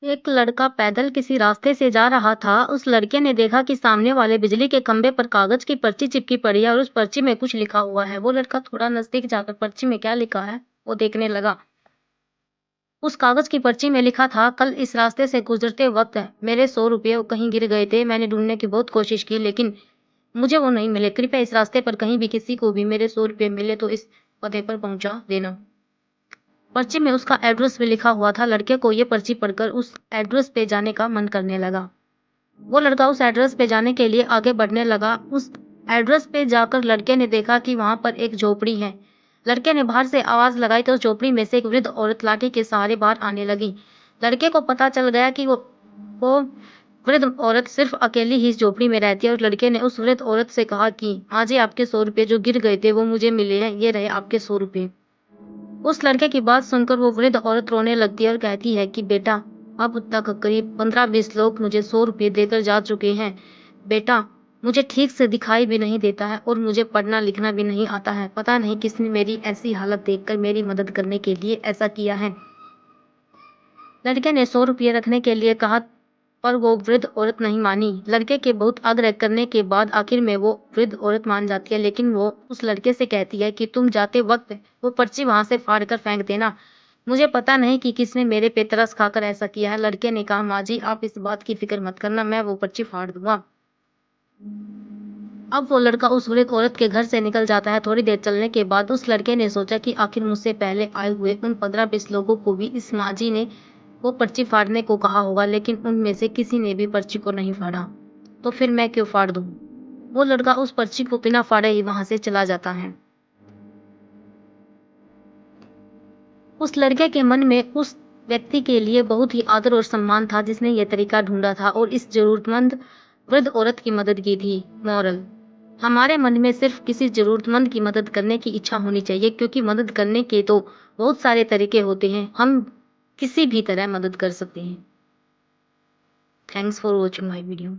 एक लड़का पैदल किसी रास्ते से जा रहा था। उस लड़के ने देखा कि सामने वाले बिजली के खंभे पर कागज की पर्ची चिपकी पड़ी है और उस पर्ची में कुछ लिखा हुआ है। वो लड़का थोड़ा नजदीक जाकर पर्ची में क्या लिखा है वो देखने लगा। उस कागज की पर्ची में लिखा था, कल इस रास्ते से गुजरते वक्त मेरे 100 रुपये कहीं गिर गए थे। मैंने ढूंढने की बहुत कोशिश की लेकिन मुझे वो नहीं मिले। कृपया इस रास्ते पर कहीं भी किसी को भी मेरे 100 रुपये मिले तो इस पते पर पहुंचा देना। पर्ची में उसका एड्रेस भी लिखा हुआ था। लड़के को ये पर्ची पढ़कर उस एड्रेस पे जाने का मन करने लगा। वो लड़का उस एड्रेस पे जाने के लिए आगे बढ़ने लगा। उस एड्रेस पे जाकर लड़के ने देखा कि वहां पर एक झोपड़ी है। लड़के ने बाहर से आवाज लगाई तो उस झोपड़ी में से एक वृद्ध औरत लाठी के सहारे बाहर आने लगी। लड़के को पता चल गया कि वो वृद्ध औरत सिर्फ अकेली ही इस झोपड़ी में रहती है और लड़के ने उस वृद्ध औरत से कहा कि हाँ जी, आपके 100 रुपये जो गिर गए थे वो मुझे मिले हैं, ये रहे आपके 100 रुपये। उस लड़के की बात सुनकर वो वृद्ध औरत रोने लगती है और कहती है कि बेटा, अब तक करीब 15-20 लोग मुझे 100 रुपये देकर जा चुके हैं। बेटा, मुझे ठीक से दिखाई भी नहीं देता है और मुझे पढ़ना लिखना भी नहीं आता है। पता नहीं किसने मेरी ऐसी हालत देखकर मेरी मदद करने के लिए ऐसा किया है। लड़के ने 100 रुपये रखने के लिए कहा पर वो वृद्ध औरत नहीं मानी। लड़के के बहुत आग्रह करने के बाद आखिर में वो वृद्ध औरत मान जाती है, लेकिन वो उस लड़के से कहती है कि तुम जाते वक्त वो पर्ची वहां से फाड़ कर फेंक देना। मुझे पता नहीं कि किसने मेरे पे तरस खाकर ऐसा किया है। लड़के ने कहा, माँ जी आप इस बात की फिक्र मत करना, मैं वो पर्ची फाड़ दूंगा। अब वो लड़का उस वृद्ध औरत के घर से निकल जाता है। थोड़ी देर चलने के बाद उस लड़के ने सोचा कि आखिर मुझसे पहले आए हुए उन 15-20 लोगों को भी इस माँ जी ने वो पर्ची फाड़ने को कहा होगा, लेकिन उनमें से किसी ने भी पर्ची को नहीं फाड़ा। तो फिर मैं क्यों फाड़ दूं? वो लड़का उस पर्ची को बिना फाड़े ही वहां से चला जाता है। उस लड़के के मन में उस व्यक्ति के लिए बहुत ही आदर और सम्मान था जिसने ये तरीका ढूंढा था और इस जरूरतमंद वृद्ध औरत की मदद की थी। मॉरल, हमारे मन में सिर्फ किसी जरूरतमंद की मदद करने की इच्छा होनी चाहिए, क्योंकि मदद करने के तो बहुत सारे तरीके होते हैं। हम किसी भी तरह मदद कर सकते हैं। Thanks for watching my video.